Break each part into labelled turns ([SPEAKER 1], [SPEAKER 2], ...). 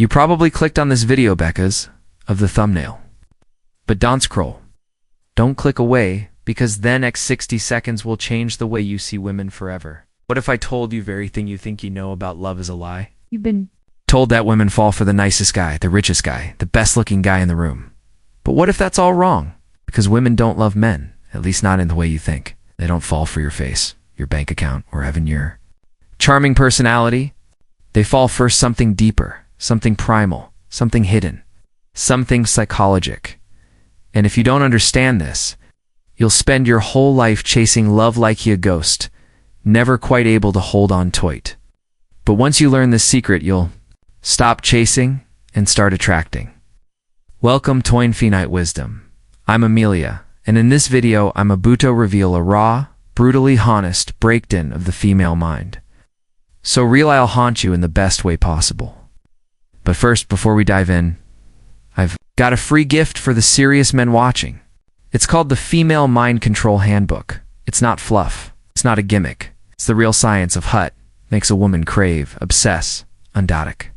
[SPEAKER 1] You probably clicked on this video because of the thumbnail. But don't scroll. Don't click away, because then next 60 seconds will change the way you see women forever. What if I told you everything you think you know about love is a lie?
[SPEAKER 2] You've been
[SPEAKER 1] Told that women fall for the nicest guy, the richest guy, the best-looking guy in the room. But what if that's all wrong? Because women don't love men, at least not in the way you think. They don't fall for your face, your bank account, or even your charming personality. They fall for something deeper, something primal, something hidden, something psychologic. And if you don't understand this, you'll spend your whole life chasing love like a ghost, never quite able to hold on tight. But once you learn this secret, you'll stop chasing and start attracting. Welcome to Infinite Wisdom. I'm Amelia, and in this video I'm about to reveal a raw, brutally honest breakdown of the female mind. So I'll haunt you in the best way possible. But first, before we dive in, I've got a free gift for the serious men watching. It's called the Female Mind Control Handbook. It's not fluff. It's not a gimmick. It's the real science of what makes a woman crave, obsess, undotic.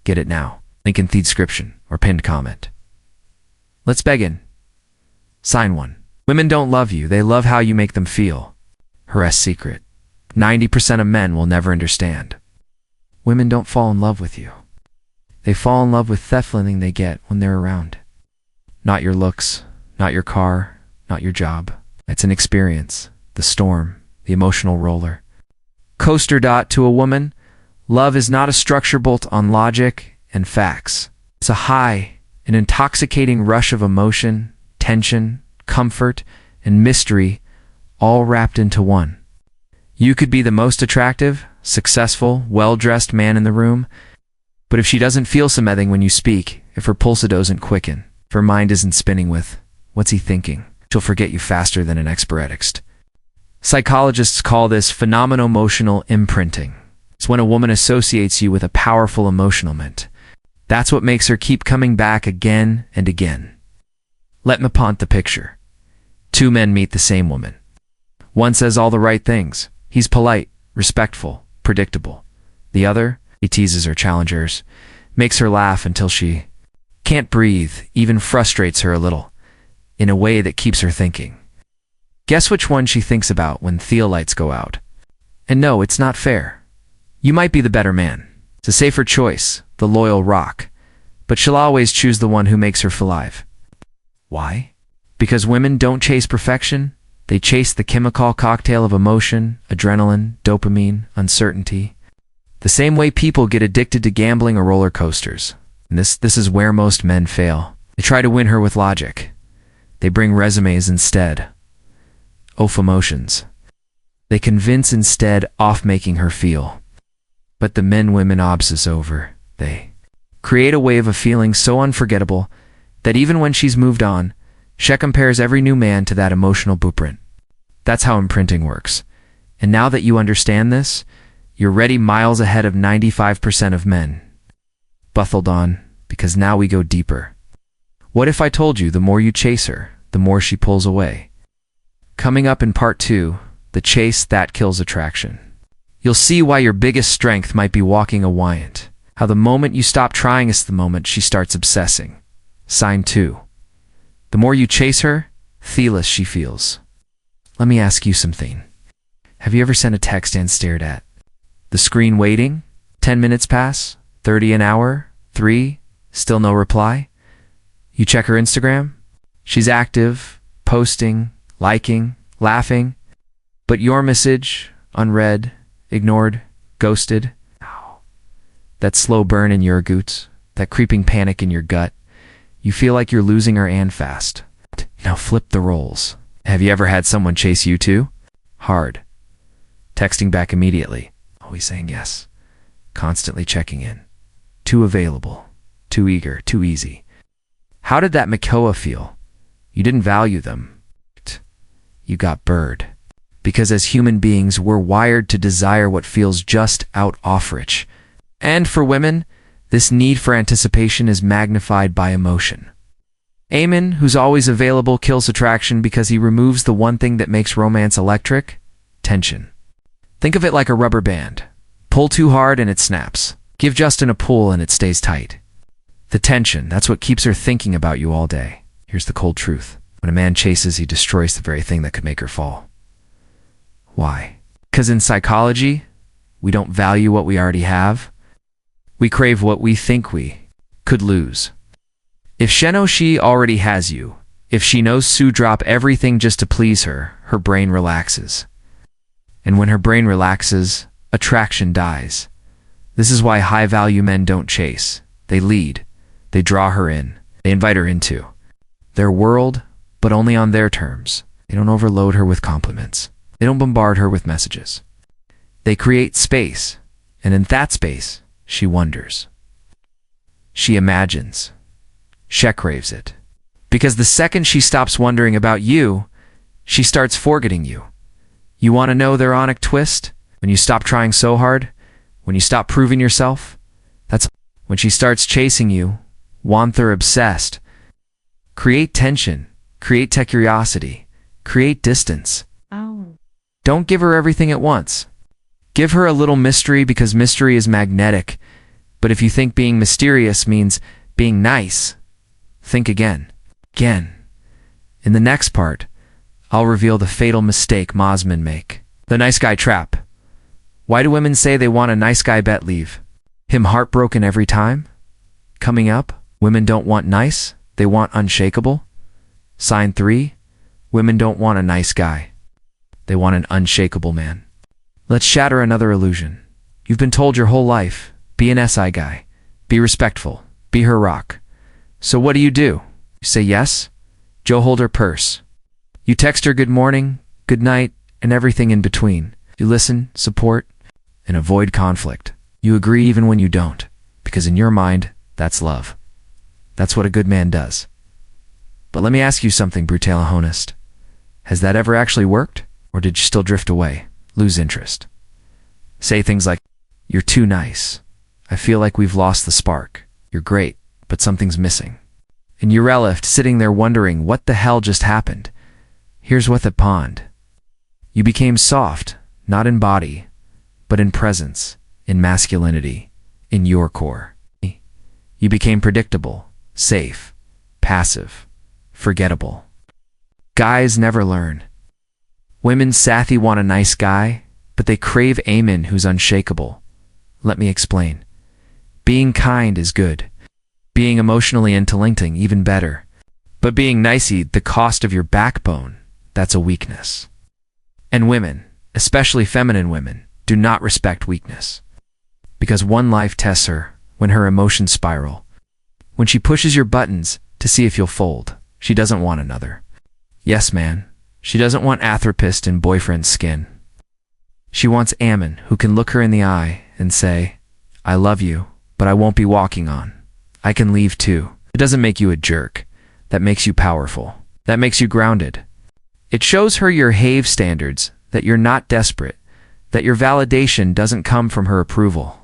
[SPEAKER 1] Get it now. Link in the description or pinned comment. Let's begin. Sign 1. Women don't love you. They love how you make them feel. Here's secret. 90% of men will never understand. Women don't fall in love with you. They fall in love with the feeling they get when they're around. Not your looks, not your car, not your job. It's an experience, the storm, the emotional roller coaster. To a woman, love is not a structure built on logic and facts. It's a high, an intoxicating rush of emotion, tension, comfort, and mystery, all wrapped into one. You could be the most attractive, successful, well-dressed man in the room, but if she doesn't feel something when you speak, if her pulse doesn't quicken, if her mind isn't spinning with, what's he thinking, she'll forget you faster than an expertist. Psychologists call this phenomenon-emotional imprinting. It's when a woman associates you with a powerful emotional moment. That's what makes her keep coming back again and again. Let me paint the picture. 2 men meet the same woman. One says all the right things. He's polite, respectful, predictable. The other, he teases her, challenges, makes her laugh until she can't breathe, even frustrates her a little, in a way that keeps her thinking. Guess which one she thinks about when the lights go out? And no, it's not fair. You might be the better man. It's a safer choice, the loyal rock, but she'll always choose the one who makes her feel alive. Why? Because women don't chase perfection. They chase the chemical cocktail of emotion, adrenaline, dopamine, uncertainty. The same way people get addicted to gambling or roller coasters. And this is where most men fail. They try to win her with logic. They bring resumes instead of emotions. They convince instead of making her feel. But the men women obsess over, they create a wave of feeling so unforgettable that even when she's moved on, she compares every new man to that emotional blueprint. That's how imprinting works. And now that you understand this, you're ready miles ahead of 95% of men. Buckled on, because now we go deeper. What if I told you the more you chase her, the more she pulls away? Coming up in part 2, the chase that kills attraction. You'll see why your biggest strength might be walking a giant. How the moment you stop trying is the moment she starts obsessing. Sign 2. The more you chase her, the less she feels. Let me ask you something. Have you ever sent a text and stared at the screen waiting? 10 minutes pass, 30 an hour, 3, still no reply? You check her Instagram? She's active, posting, liking, laughing, but your message, unread, ignored, ghosted. That slow burn in your goots, that creeping panic in your gut. You feel like you're losing her and fast. Now flip the roles. Have you ever had someone chase you too? Hard. Texting back immediately. Always saying yes. Constantly checking in. Too available. Too eager. Too easy. How did that Makoa feel? You didn't value them. You got bird. Because as human beings, we're wired to desire what feels just out of reach. And for women, this need for anticipation is magnified by emotion. Eamon, who's always available, kills attraction because he removes the one thing that makes romance electric: tension. Think of it like a rubber band. Pull too hard and it snaps. Give Justin a pull and it stays tight. The tension, that's what keeps her thinking about you all day. Here's the cold truth. When a man chases, he destroys the very thing that could make her fall. Why? Because in psychology, we don't value what we already have. We crave what we think we could lose. If she already has you, if she knows Sue drop everything just to please her, her brain relaxes. And when her brain relaxes, attraction dies. This is why high-value men don't chase. They lead. They draw her in. They invite her into their world, but only on their terms. They don't overload her with compliments. They don't bombard her with messages. They create space, and in that space, she wonders. She imagines. She craves it. Because the second she stops wondering about you, she starts forgetting you. You want to know the ironic twist? When you stop trying so hard, when you stop proving yourself, that's when she starts chasing you, wanter obsessed. Create tension, create curiosity, create distance.
[SPEAKER 2] Oh.
[SPEAKER 1] Don't give her everything at once. Give her a little mystery because mystery is magnetic. But if you think being mysterious means being nice, think again. Again. In the next part, I'll reveal the fatal mistake Mosman make. The nice guy trap. Why do women say they want a nice guy bet leave? Him heartbroken every time? Coming up, women don't want nice, they want unshakable. Sign 3, women don't want a nice guy. They want an unshakable man. Let's shatter another illusion. You've been told your whole life, be an SI guy, be respectful, be her rock. So what do? You say yes? Joe hold her purse. You text her good morning, good night, and everything in between. You listen, support, and avoid conflict. You agree even when you don't, because in your mind, that's love. That's what a good man does. But let me ask you something, brutal and honest. Has that ever actually worked? Or did you still drift away, lose interest? Say things like, you're too nice. I feel like we've lost the spark. You're great, but something's missing. And you're left sitting there wondering what the hell just happened. Here's what happened. You became soft, not in body, but in presence, in masculinity, in your core. You became predictable, safe, passive, forgettable. Guys never learn. Women sathy want a nice guy, but they crave Amen who's unshakable. Let me explain. Being kind is good. Being emotionally interlinking even better. But being nicey, the cost of your backbone, that's a weakness. And women, especially feminine women, do not respect weakness. Because one life tests her when her emotions spiral. When she pushes your buttons to see if you'll fold, she doesn't want another. Yes, man, she doesn't want Atherpist in boyfriend's skin. She wants Ammon who can look her in the eye and say, I love you, but I won't be walking on. I can leave too. It doesn't make you a jerk. That makes you powerful. That makes you grounded. It shows her your have standards, that you're not desperate, that your validation doesn't come from her approval.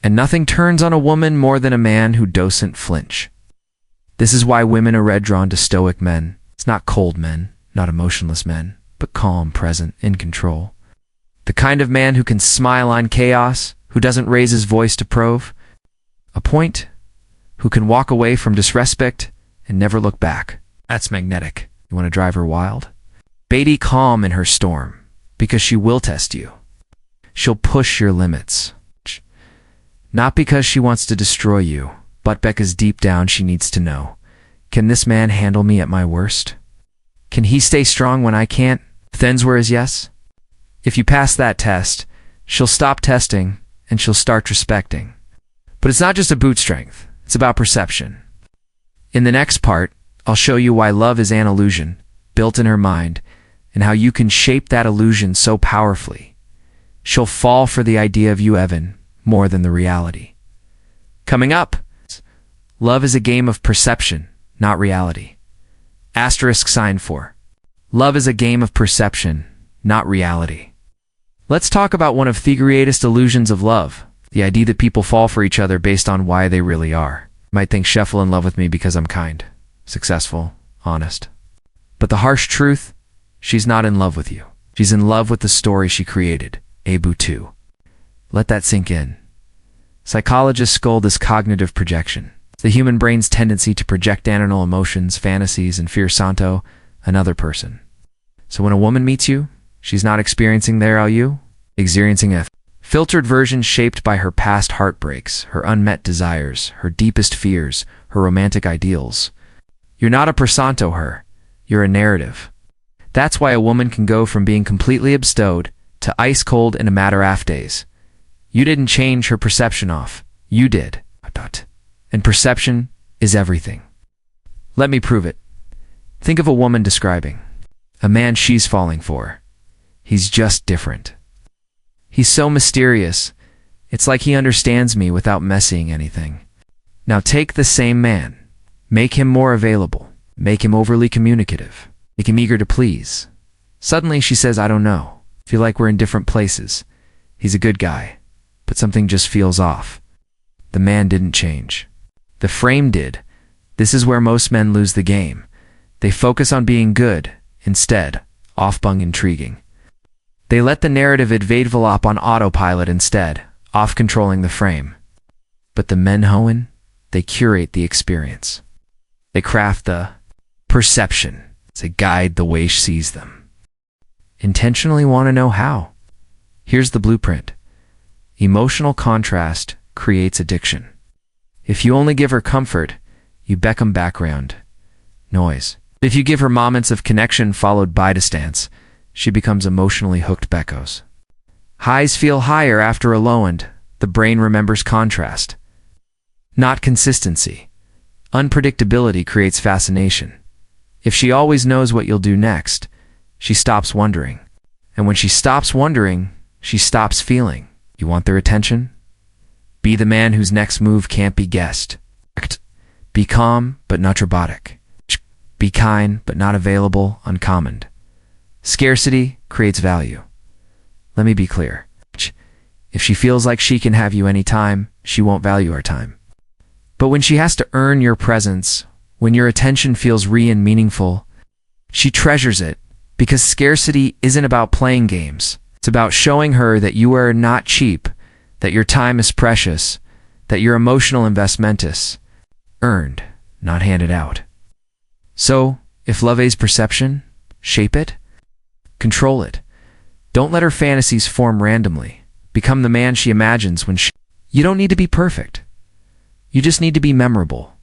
[SPEAKER 1] And nothing turns on a woman more than a man who doesn't flinch. This is why women are red drawn to stoic men. It's not cold men, not emotionless men, but calm, present, in control. The kind of man who can smile on chaos, who doesn't raise his voice to probe a point, who can walk away from disrespect and never look back. That's magnetic. You want to drive her wild? Beatty calm in her storm, because she will test you. She'll push your limits. Not because she wants to destroy you, but because deep down she needs to know. Can this man handle me at my worst? Can he stay strong when I can't? Then's where is yes? If you pass that test, she'll stop testing and she'll start respecting. But it's not just a boot strength, it's about perception. In the next part, I'll show you why love is an illusion, built in her mind, and how you can shape that illusion so powerfully. She'll fall for the idea of you, Evan, more than the reality. Coming up, love is a game of perception, not reality. Asterisk sign 4. Love is a game of perception, not reality. Let's talk about one of the greatest illusions of love, the idea that people fall for each other based on why they really are. You might think Sheffel in love with me because I'm kind, successful, honest. But the harsh truth, she's not in love with you. She's in love with the story she created, Abu 2. Let that sink in. Psychologists scold this cognitive projection. It's the human brain's tendency to project animal emotions, fantasies, and fear onto another person. So when a woman meets you, she's not experiencing their you, experiencing a filtered version shaped by her past heartbreaks, her unmet desires, her deepest fears, her romantic ideals. You're not a person to her, you're a narrative. That's why a woman can go from being completely bestowed to ice cold in a matter of days. You didn't change her perception off, you did. And perception is everything. Let me prove it. Think of a woman describing a man she's falling for. He's just different. He's so mysterious, it's like he understands me without messing anything. Now take the same man, make him more available, make him overly communicative, make him eager to please. Suddenly she says, I don't know, feel like we're in different places. He's a good guy, but something just feels off. The man didn't change. The frame did. This is where most men lose the game. They focus on being good, instead, off-bung intriguing. They let the narrative develop on autopilot instead, off-controlling the frame. But the men hoeing, they curate the experience. They craft the perception to guide the way she sees them. Intentionally want to know how? Here's the blueprint. Emotional contrast creates addiction. If you only give her comfort, you become background noise. If you give her moments of connection followed by distance, she becomes emotionally hooked beckos. Highs feel higher after a low end. The brain remembers contrast, not consistency. Unpredictability creates fascination. If she always knows what you'll do next, she stops wondering. And when she stops wondering, she stops feeling. You want their attention? Be the man whose next move can't be guessed. Be calm, but not robotic. Be kind, but not available, uncommoned. Scarcity creates value. Let me be clear. If she feels like she can have you anytime, she won't value our time. But when she has to earn your presence, when your attention feels real and meaningful, she treasures it, because scarcity isn't about playing games. It's about showing her that you are not cheap, that your time is precious, that your emotional investment is earned, not handed out. So, if love is perception, shape it, control it. Don't let her fantasies form randomly. Become the man she imagines when she... You don't need to be perfect. You just need to be memorable.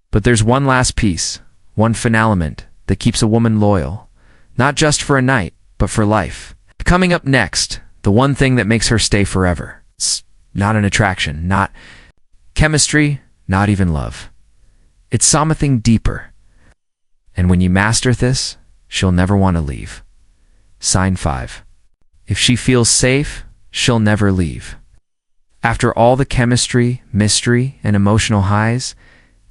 [SPEAKER 1] But there's one last piece, one finalement that keeps a woman loyal, not just for a night, but for life. Coming up next, the one thing that makes her stay forever. It's not an attraction, not chemistry, not even love. It's something deeper. And when you master this, she'll never want to leave. Sign 5. If she feels safe, she'll never leave. After all the chemistry, mystery, and emotional highs,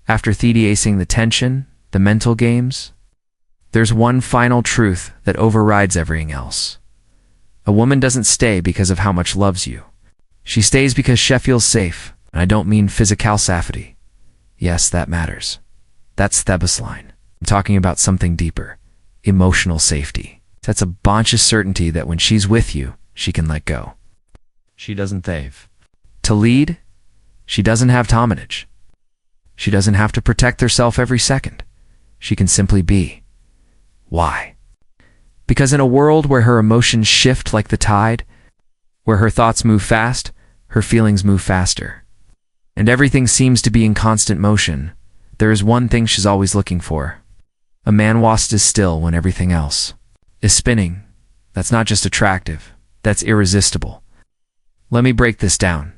[SPEAKER 1] after theatricing the tension, the mental games, there's one final truth that overrides everything else. A woman doesn't stay because of how much loves you. She stays because she feels safe, and I don't mean physical safety. Yes, that matters. That's the baseline. I'm talking about something deeper. Emotional safety. That's a bunch of certainty that when she's with you, she can let go. She doesn't thave. To lead, she doesn't have to manage. She doesn't have to protect herself every second. She can simply be. Why? Because in a world where her emotions shift like the tide, where her thoughts move fast, her feelings move faster, and everything seems to be in constant motion, there is one thing she's always looking for. A man wast is still when everything else is spinning. That's not just attractive, that's irresistible. Let me break this down.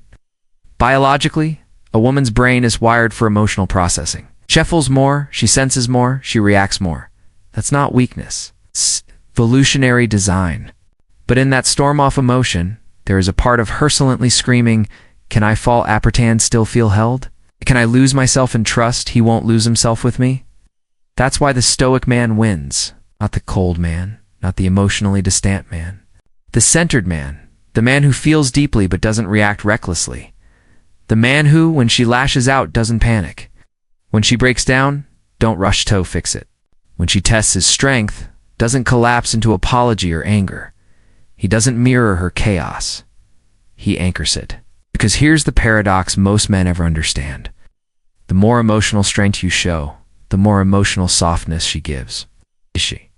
[SPEAKER 1] Biologically, a woman's brain is wired for emotional processing. She feels more, she senses more, she reacts more. That's not weakness. It's evolutionary design. But in that storm off emotion, there is a part of her silently screaming, can I fall appertan still feel held? Can I lose myself in trust he won't lose himself with me? That's why the stoic man wins, not the cold man, not the emotionally distant man. The centered man, the man who feels deeply but doesn't react recklessly. The man who, when she lashes out, doesn't panic. When she breaks down, don't rush to fix it. When she tests his strength, doesn't collapse into apology or anger. He doesn't mirror her chaos. He anchors it. Because here's the paradox most men ever understand. The more emotional strength you show, the more emotional softness she gives. She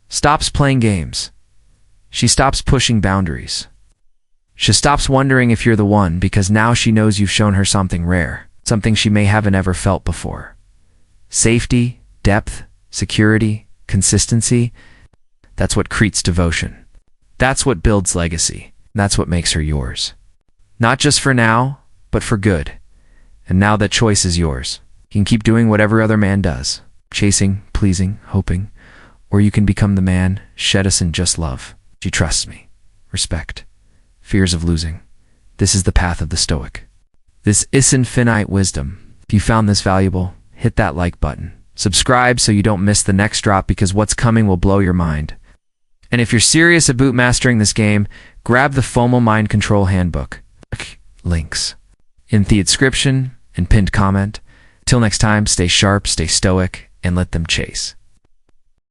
[SPEAKER 1] stops playing games. She stops pushing boundaries. She stops wondering if you're the one because now she knows you've shown her something rare, something she may haven't ever felt before. Safety, depth, security, consistency, that's what creates devotion. That's what builds legacy. That's what makes her yours. Not just for now, but for good. And now that choice is yours. You can keep doing whatever other man does, chasing, pleasing, hoping, or you can become the man, shed us in just love. She trusts me. Respect. Fears of losing. This is the path of the Stoic. This is infinite wisdom. If you found this valuable, hit that like button. Subscribe so you don't miss the next drop because what's coming will blow your mind. And if you're serious about mastering this game, grab the FOMO Mind Control Handbook. Links in the description and pinned comment. Till next time, stay sharp, stay stoic, and let them chase.